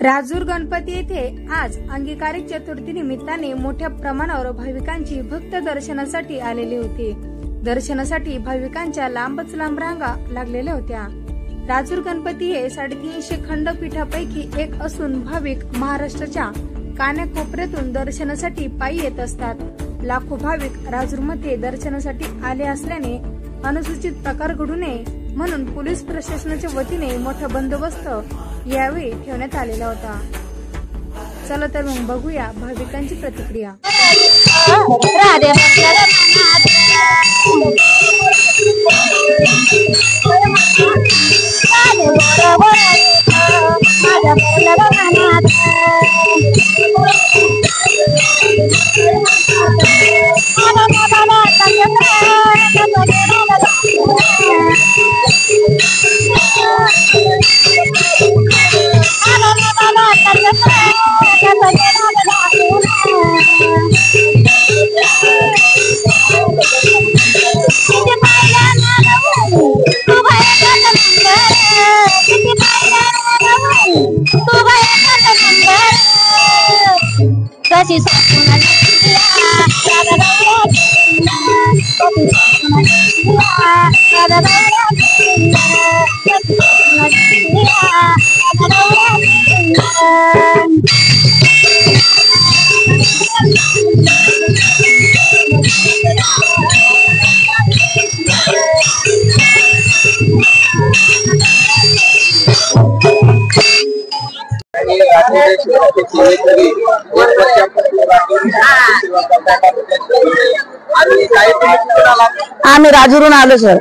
राजूर गणपती येथे आज अंगीकारी चतुर्थी निमित्ताने मोठ्या प्रमाणावर भाविकांची भक्त दर्शनासाठी आलेली होती। दर्शनासाठी भाविकांच्या लांबच लांब रांगा लागलेल्या होत्या। राजूर गणपती हे 350 खंडपीठापैकी एक असून भाविक महाराष्ट्राच्या कानाकोपऱ्यातून दर्शनासाठी पायी येत असतात। लाखो भाविक राजूरमध्ये दर्शनासाठी आले असल्याने अनुचित प्रकार घडू नये म्हणून पोलीस प्रशासनाच्या वतीने मोठा बंदोबस्त यावेळी ठेवण्यात आलेला होता। चला तर मग बघूया भाविकांची प्रतिक्रिया। आम्ही राजूरून आलो सर।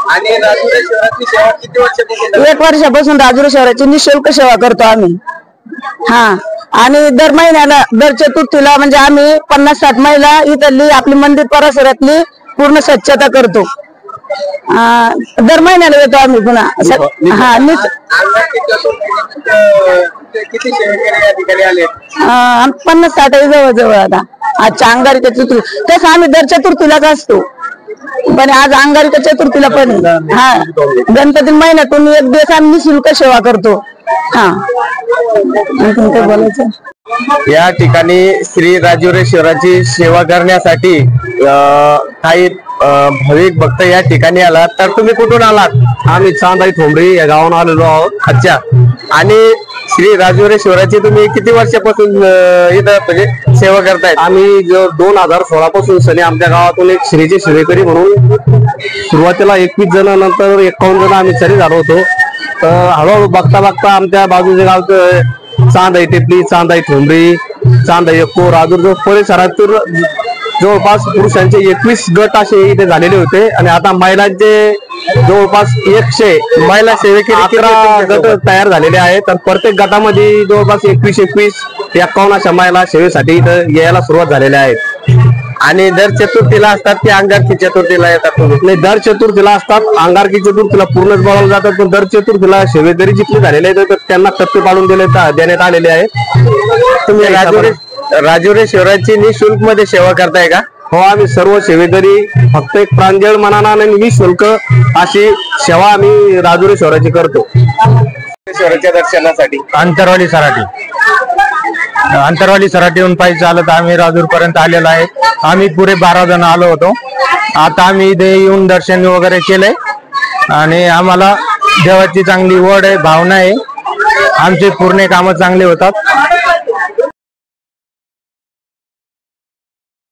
आणि राजूर शहराची सेवा किती वर्षापासून? 1 वर्षापासून राजूर शहराची निःशुल्क सेवा करतो आम्ही। आणि दर महिन्याला दर चतुर्थीला म्हणजे आम्ही 50-60 महिला इथली आपली मंदिर परिसरातली पूर्ण स्वच्छता करतो। दर महिन्याला येतो आम्ही पुन्हा। किती सेवेकरी या ठिकाणी आले? 50-60 जवळ आता। आजच्या अंगारकी चतुर्थी तसं आम्ही दर चतुर्थीलाच असतो, पण आज अंगारकी चतुर्थीला पण गणपती महिन्यातून 1 दिवस आम्ही निःशुल्क सेवा करतो। काय बोलायचं? या ठिकाणी श्री राजुरेश्वराची सेवा करण्यासाठी काही भाविक भक्त या ठिकाणी आलात। तर तुम्ही कुठून आलात? आम्ही चांदाई ठोंबरी या गावाहून आलेलो आहोत अच्छा। आणि श्री राजुरेश्वराची तुम्ही किती वर्षापासून इथं म्हणजे सेवा करतायत? आम्ही 2016 पासून सनी आमच्या गावातून एक श्रीचे सेवेकरी म्हणून सुरुवातीला 21 जण, नंतर 51 जण आम्ही सरी झालो होतो। तर हळूहळू बघता बघता आमच्या बाजूच्या गावचं चांदाई टेपली, चांदाई ठोंबरी, चांदाई एक्को, राजूर परिसरातून जवळपास पुरुषांचे 21 गट असे इथे झालेले होते। आणि आता महिलांचे जवळपास 100 महिला सेवेकरी 11 गट तयार झालेले आहेत। तर प्रत्येक गटामध्ये जवळपास 21-51 अशा महिला सेवेसाठी इथं यायला सुरुवात झालेल्या आहेत। आणि दर चतुर्थीला असतात की अंगारकी चतुर्थीला येतात? नाही, दर चतुर्थीला असतात। अंगारकी चतुर्थीला पूर्णच बोलावलं जातात, पण दर चतुर्थीला सेवेकरी जितके झालेले आहेत तर त्यांना टप्पे पाडून देण्यात आलेले आहेत। तुम्ही राजुरेश्वराची निःशुल्क मध्ये सेवा करताय का? हो, आम्ही सर्व सेवेकरी फक्त एक प्रांजळ मनानं आणि निःशुल्क अशी सेवा आम्ही राजुरेश्वराची करतो। राजुरेश्वराच्या दर्शनासाठी अंतरवाली सराटीहून पायी चालत आम्ही राजूर पर्यंत आलेलो आहे। आम्ही पुरे 12 जण आलो होतो। आता आम्ही इथे येऊन दर्शन वगैरे केलंय आणि आम्हाला देवाची चांगली ओढ आहे, भावना आहे। आमचे पूर्ण कामं चांगले होतात।